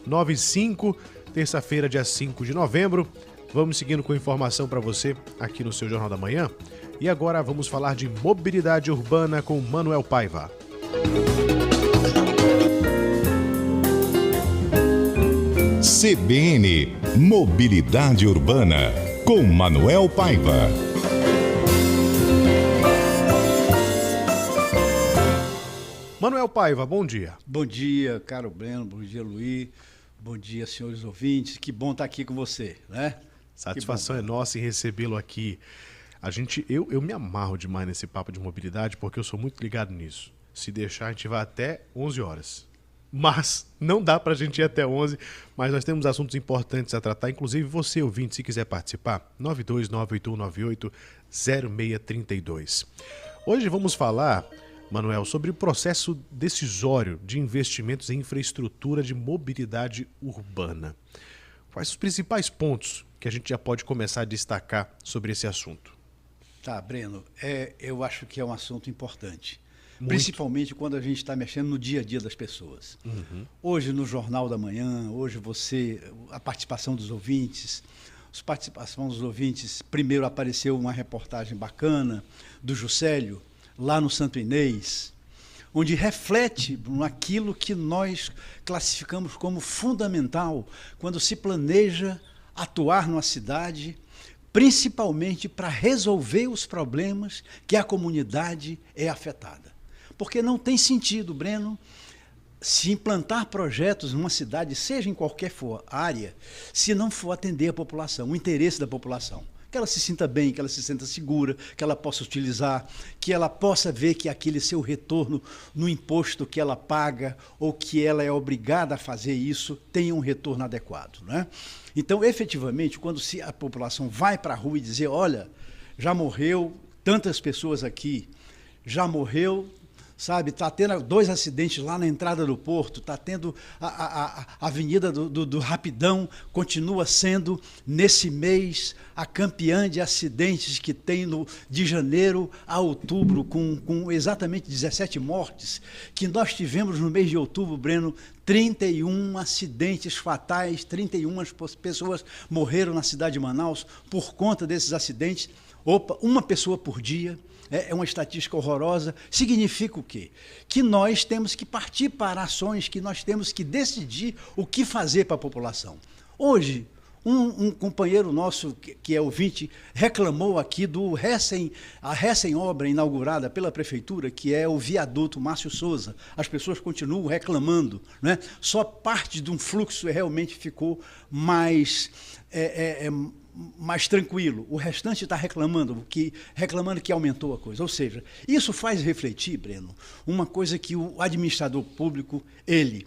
95, terça-feira, dia 5 de novembro. Vamos seguindo com informação para você aqui no seu Jornal da Manhã. E agora vamos falar de mobilidade urbana com Manuel Paiva. CBN Mobilidade Urbana com Manuel Paiva. Manuel Paiva, bom dia. Bom dia, caro Breno, bom dia, Luiz, bom dia, senhores ouvintes, que bom estar aqui com você, né? Satisfação é nossa em recebê-lo aqui. Eu me amarro demais nesse papo de mobilidade porque eu sou muito ligado nisso. Se deixar, a gente vai até 11 horas. Mas não dá para a gente ir até 11, mas nós temos assuntos importantes a tratar, inclusive você, ouvinte, se quiser participar, 92-98198-0632. Hoje vamos falar, Manuel, sobre o processo decisório de investimentos em infraestrutura de mobilidade urbana. Quais os principais pontos que a gente já pode começar a destacar sobre esse assunto? Tá, Breno, eu acho que é um assunto importante. Muito. Principalmente quando a gente está mexendo no dia a dia das pessoas. Uhum. Hoje, no Jornal da Manhã, a participação dos ouvintes, primeiro apareceu uma reportagem bacana do Juscelio, lá no Santo Inês, onde reflete naquilo que nós classificamos como fundamental quando se planeja atuar numa cidade, principalmente para resolver os problemas que a comunidade é afetada. Porque não tem sentido, Breno, se implantar projetos numa cidade, seja em qualquer for área, se não for atender a população, o interesse da população. Que ela se sinta bem, que ela se sinta segura, que ela possa utilizar, que ela possa ver que aquele seu retorno no imposto que ela paga ou que ela é obrigada a fazer isso tenha um retorno adequado, né? Então, efetivamente, quando a população vai para a rua e dizer, olha, já morreu tantas pessoas aqui, já morreu, sabe, está tendo 2 acidentes lá na entrada do porto, está tendo a Avenida do Rapidão, continua sendo, nesse mês, a campeã de acidentes que tem de janeiro a outubro, com exatamente 17 mortes, que nós tivemos no mês de outubro, Breno, 31 acidentes fatais, 31 pessoas morreram na cidade de Manaus por conta desses acidentes. Opa, uma pessoa por dia. É uma estatística horrorosa. Significa o quê? Que nós temos que partir para ações, que nós temos que decidir o que fazer para a população. Hoje, um companheiro nosso, que é ouvinte, reclamou aqui a recém-obra inaugurada pela Prefeitura, que é o viaduto Márcio Souza. As pessoas continuam reclamando, né? Só parte de um fluxo realmente ficou mais tranquilo. O restante está reclamando que aumentou a coisa. Ou seja, isso faz refletir, Breno, uma coisa que o administrador público, ele,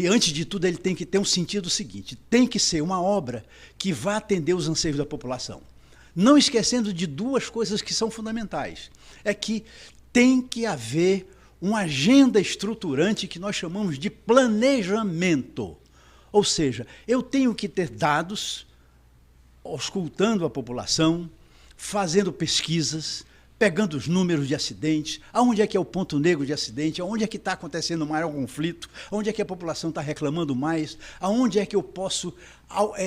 antes de tudo, ele tem que ter um sentido seguinte: tem que ser uma obra que vá atender os anseios da população. Não esquecendo de 2 coisas que são fundamentais. É que tem que haver uma agenda estruturante que nós chamamos de planejamento. Ou seja, eu tenho que ter dados, auscultando a população, fazendo pesquisas, pegando os números de acidentes, aonde é que é o ponto negro de acidente, aonde é que está acontecendo o maior conflito, aonde é que a população está reclamando mais, aonde é que eu posso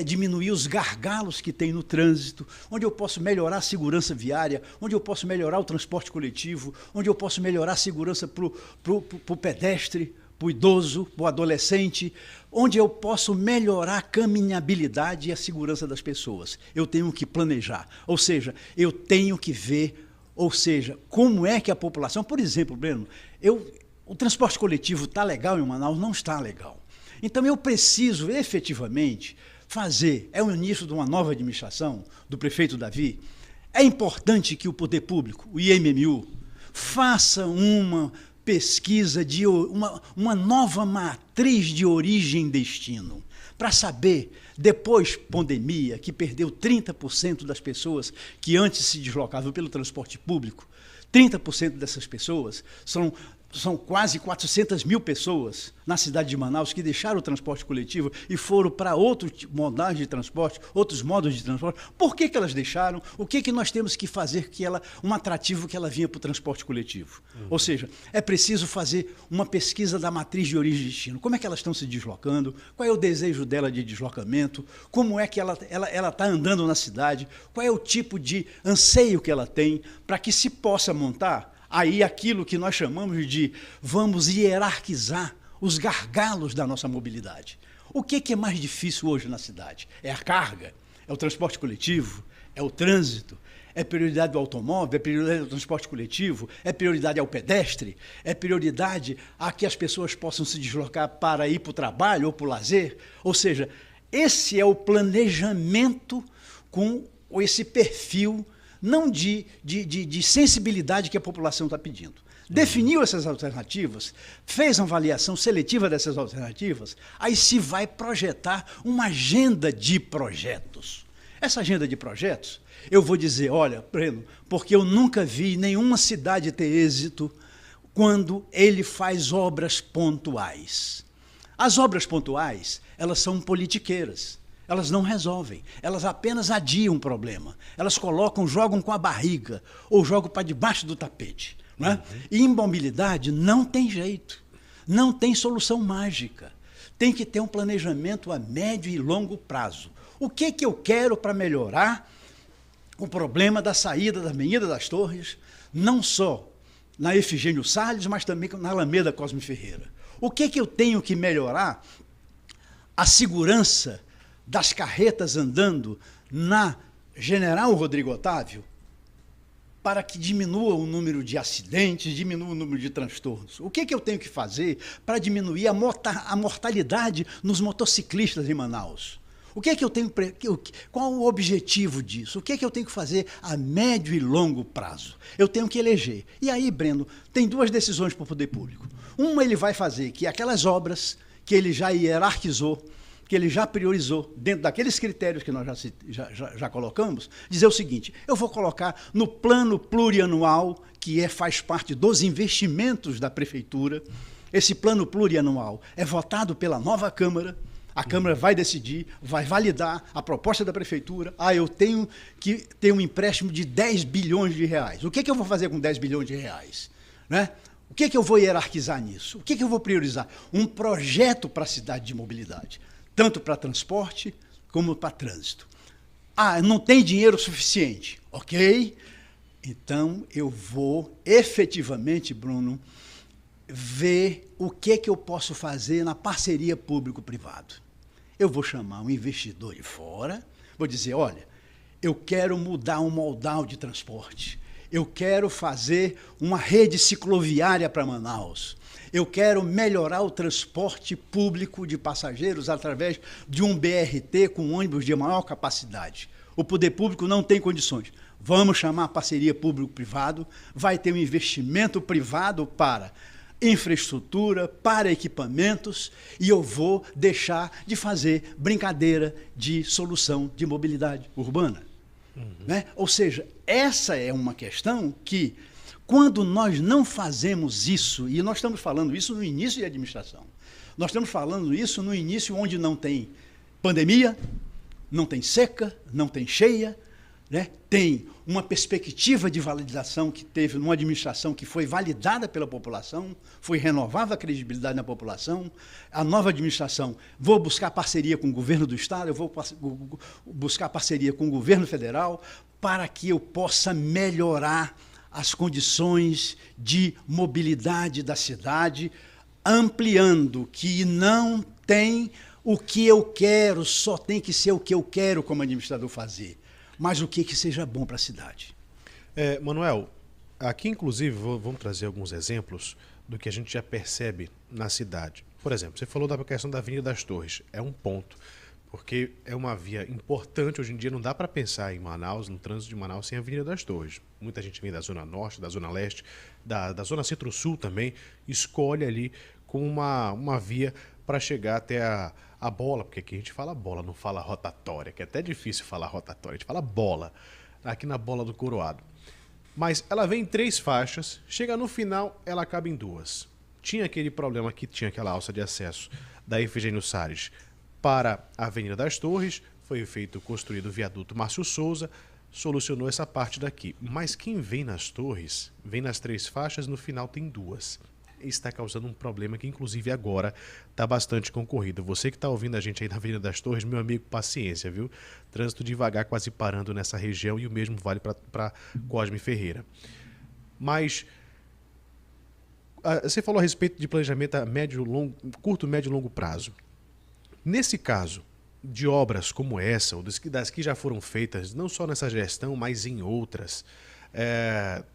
diminuir os gargalos que tem no trânsito, onde eu posso melhorar a segurança viária, onde eu posso melhorar o transporte coletivo, onde eu posso melhorar a segurança para o pedestre, para o idoso, para o adolescente, onde eu posso melhorar a caminhabilidade e a segurança das pessoas. Eu tenho que planejar, ou seja, eu tenho que ver, como é que a população... Por exemplo, Breno, o transporte coletivo está legal em Manaus? Não está legal. Então eu preciso efetivamente é o início de uma nova administração do prefeito Davi. É importante que o poder público, o IMMU, faça uma pesquisa de uma nova matriz de origem e destino, para saber, depois pandemia, que perdeu 30% das pessoas que antes se deslocavam pelo transporte público, 30% dessas pessoas são quase 400 mil pessoas na cidade de Manaus que deixaram o transporte coletivo e foram para outros modais de transporte, outros modos de transporte. Por que elas deixaram? O que nós temos que fazer que um atrativo que ela vinha para o transporte coletivo? Ou seja, é preciso fazer uma pesquisa da matriz de origem e destino. Como é que elas estão se deslocando? Qual é o desejo dela de deslocamento? Como é que ela está andando na cidade? Qual é o tipo de anseio que ela tem para que se possa montar aí aquilo que nós chamamos de vamos hierarquizar os gargalos da nossa mobilidade. O que é mais difícil hoje na cidade? É a carga? É o transporte coletivo? É o trânsito? É prioridade do automóvel? É prioridade do transporte coletivo? É prioridade ao pedestre? É prioridade a que as pessoas possam se deslocar para ir para o trabalho ou para o lazer? Ou seja, esse é o planejamento com esse perfil não de sensibilidade que a população está pedindo. Definiu essas alternativas, fez uma avaliação seletiva dessas alternativas, aí se vai projetar uma agenda de projetos. Essa agenda de projetos, eu vou dizer, olha, Breno, porque eu nunca vi nenhuma cidade ter êxito quando ele faz obras pontuais. As obras pontuais, elas são politiqueiras. Elas não resolvem, elas apenas adiam o problema. Elas jogam com a barriga ou jogam para debaixo do tapete. Não é? E em mobilidade não tem jeito, não tem solução mágica. Tem que ter um planejamento a médio e longo prazo. O que eu quero para melhorar o problema da saída da Avenida das Torres, não só na Efigênio Salles, mas também na Alameda Cosme Ferreira? O que eu tenho que melhorar? A segurança das carretas andando na General Rodrigo Otávio, para que diminua o número de acidentes, diminua o número de transtornos. O que eu tenho que fazer para diminuir a mortalidade nos motociclistas em Manaus? O que eu tenho, qual o objetivo disso? O que eu tenho que fazer a médio e longo prazo? Eu tenho que eleger. E aí, Breno, tem duas decisões para o poder público. Uma, ele vai fazer que aquelas obras que ele já hierarquizou, que ele já priorizou, dentro daqueles critérios que nós já colocamos, dizer o seguinte: eu vou colocar no plano plurianual, que faz parte dos investimentos da Prefeitura. Esse plano plurianual é votado pela nova Câmara, a Câmara vai decidir, vai validar a proposta da Prefeitura. Eu tenho que ter um empréstimo de 10 bilhões de reais. O que eu vou fazer com 10 bilhões de reais? Né? O que eu vou hierarquizar nisso? O que eu vou priorizar? Um projeto para a cidade de mobilidade, tanto para transporte como para trânsito. Não tem dinheiro suficiente. Ok, então eu vou efetivamente, Bruno, ver o que eu posso fazer na parceria público-privado. Eu vou chamar um investidor de fora, vou dizer, olha, eu quero mudar um modal de transporte, eu quero fazer uma rede cicloviária para Manaus, eu quero melhorar o transporte público de passageiros através de um BRT com ônibus de maior capacidade. O poder público não tem condições. Vamos chamar a parceria público-privado, vai ter um investimento privado para infraestrutura, para equipamentos, e eu vou deixar de fazer brincadeira de solução de mobilidade urbana. Né? Ou seja, essa é uma questão que, quando nós não fazemos isso, e nós estamos falando isso no início de administração, nós estamos falando isso no início onde não tem pandemia, não tem seca, não tem cheia, né? Tem uma perspectiva de validação que teve numa administração que foi validada pela população, foi renovada a credibilidade na população. A nova administração, vou buscar parceria com o governo do Estado, eu vou buscar parceria com o governo federal para que eu possa melhorar as condições de mobilidade da cidade, ampliando que não tem o que eu quero, só tem que ser o que eu quero como administrador fazer, mas o que seja bom para a cidade. Manuel, aqui inclusive vamos trazer alguns exemplos do que a gente já percebe na cidade. Por exemplo, você falou da questão da Avenida das Torres, é um ponto, porque é uma via importante. Hoje em dia não dá para pensar em Manaus, no trânsito de Manaus, sem a Avenida das Torres. Muita gente vem da Zona Norte, da Zona Leste, da Zona Centro-Sul também, escolhe ali como uma via para chegar até a bola, porque aqui a gente fala bola, não fala rotatória, que é até difícil falar rotatória, a gente fala bola, aqui na Bola do Coroado. Mas ela vem em 3 faixas, chega no final, ela acaba em 2. Tinha aquele problema que tinha aquela alça de acesso da Efigênio Salles para a Avenida das Torres, foi construído o viaduto Márcio Souza, solucionou essa parte daqui. Mas quem vem nas torres, vem nas 3 faixas, no final tem 2. Está causando um problema que, inclusive, agora está bastante concorrido. Você que está ouvindo a gente aí na Avenida das Torres, meu amigo, paciência, viu? Trânsito devagar, quase parando nessa região, e o mesmo vale para Cosme Ferreira. Mas você falou a respeito de planejamento a curto, médio e longo prazo. Nesse caso de obras como essa, ou das que já foram feitas, não só nessa gestão, mas em outras,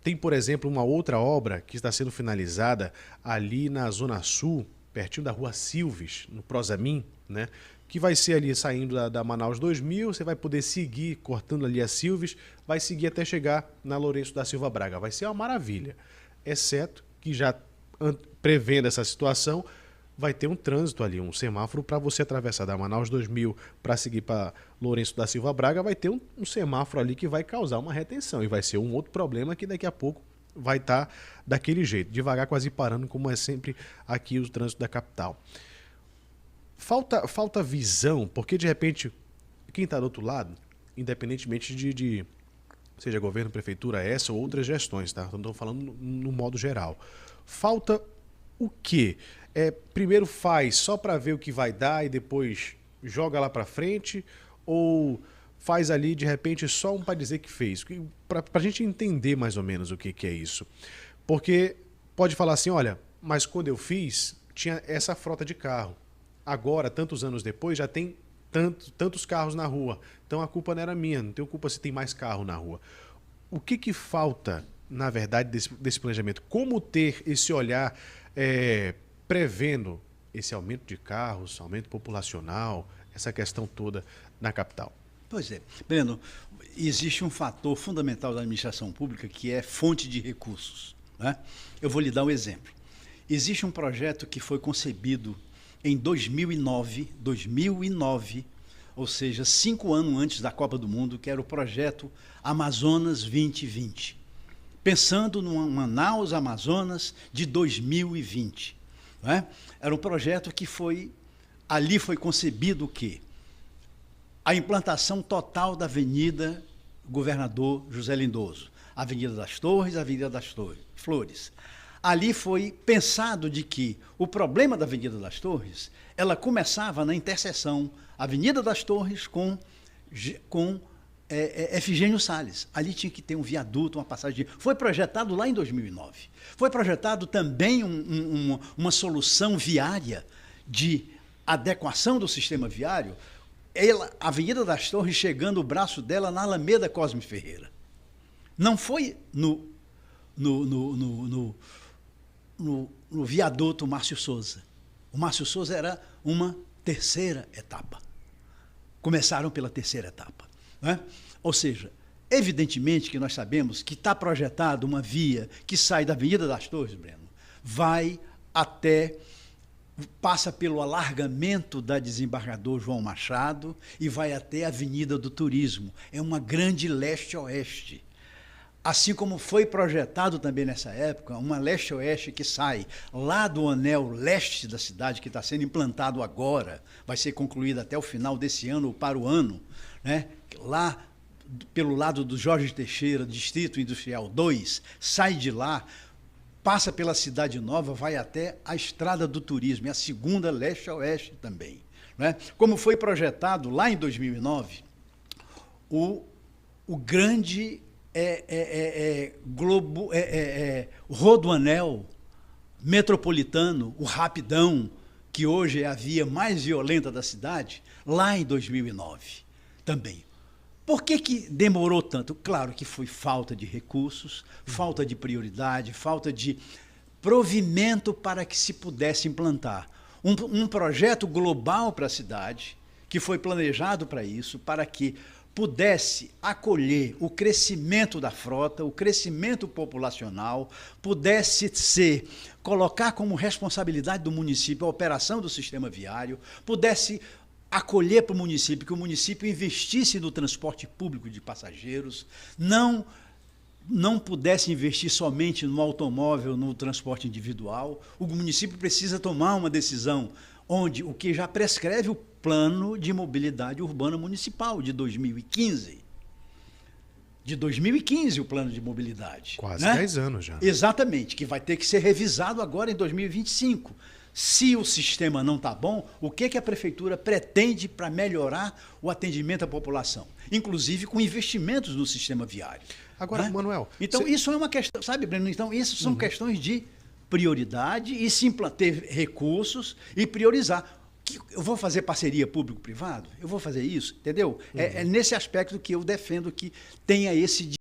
tem, por exemplo, uma outra obra que está sendo finalizada ali na Zona Sul, pertinho da Rua Silves, no Prosamin, né? Que vai ser ali saindo da Manaus 2000, você vai poder seguir cortando ali a Silves, vai seguir até chegar na Lourenço da Silva Braga. Vai ser uma maravilha, exceto que já prevendo essa situação, vai ter um trânsito ali, um semáforo para você atravessar da Manaus 2000 para seguir para Lourenço da Silva Braga, vai ter um semáforo ali que vai causar uma retenção e vai ser um outro problema que daqui a pouco vai estar daquele jeito, devagar, quase parando, como é sempre aqui o trânsito da capital. Falta visão, porque de repente quem está do outro lado, independentemente de seja governo, prefeitura, essa ou outras gestões, tá? Não estou falando no modo geral. Falta o quê? Primeiro faz só para ver o que vai dar e depois joga lá para frente, ou faz ali de repente só para dizer que fez? Para a gente entender mais ou menos o que é isso. Porque pode falar assim, olha, mas quando eu fiz tinha essa frota de carro. Agora, tantos anos depois, já tem tantos carros na rua. Então a culpa não era minha, não tenho culpa se tem mais carro na rua. O que falta, na verdade, desse planejamento? Como ter esse olhar prevendo esse aumento de carros, aumento populacional, essa questão toda na capital? Pois é. Breno, existe um fator fundamental da administração pública que é fonte de recursos, né? Eu vou lhe dar um exemplo. Existe um projeto que foi concebido em 2009, ou seja, 5 anos antes da Copa do Mundo, que era o projeto Amazonas 2020. Pensando num Manaus Amazonas de 2020. Né? Era um projeto que ali foi concebido o quê? A implantação total da Avenida Governador José Lindoso, Avenida das Torres, Avenida das Flores. Ali foi pensado de que o problema da Avenida das Torres, ela começava na interseção Avenida das Torres com Efigênio Salles. Ali tinha que ter um viaduto, uma passagem. Foi projetado lá em 2009. Foi projetado também uma solução viária de adequação do sistema viário. A Avenida das Torres chegando o braço dela na Alameda Cosme Ferreira. Não foi no viaduto Márcio Souza. O Márcio Souza era uma terceira etapa. Começaram pela terceira etapa. Né? Ou seja, evidentemente que nós sabemos que está projetado uma via que sai da Avenida das Torres, Breno, passa pelo alargamento da Desembargador João Machado e vai até a Avenida do Turismo. É uma grande leste-oeste. Assim como foi projetado também nessa época, uma leste-oeste que sai lá do anel leste da cidade, que está sendo implantado agora, vai ser concluído até o final desse ano ou para o ano, né? Lá pelo lado do Jorge Teixeira, Distrito Industrial 2, sai de lá, passa pela Cidade Nova, vai até a Estrada do Turismo, é a segunda leste-oeste também. Né? Como foi projetado lá em 2009, o grande rodoanel metropolitano, o Rapidão, que hoje é a via mais violenta da cidade, lá em 2009 também. Por que demorou tanto? Claro que foi falta de recursos, falta de prioridade, falta de provimento para que se pudesse implantar um projeto global para a cidade, que foi planejado para isso, para que pudesse acolher o crescimento da frota, o crescimento populacional, pudesse colocar como responsabilidade do município a operação do sistema viário, pudesse acolher para o município, que o município investisse no transporte público de passageiros, não não pudesse investir somente no automóvel, no transporte individual. O município precisa tomar uma decisão onde o que já prescreve o Plano de Mobilidade Urbana Municipal de 2015. De 2015 o plano de mobilidade. Quase né? 10 anos já. Exatamente, que vai ter que ser revisado agora em 2025. Se o sistema não está bom, o que a prefeitura pretende para melhorar o atendimento à população? Inclusive com investimentos no sistema viário. Agora, né? Manuel... Então, isso é uma questão, sabe, Breno? Então, isso são questões de prioridade e sim ter recursos e priorizar. Eu vou fazer parceria público-privado? Eu vou fazer isso, entendeu? É nesse aspecto que eu defendo que tenha esse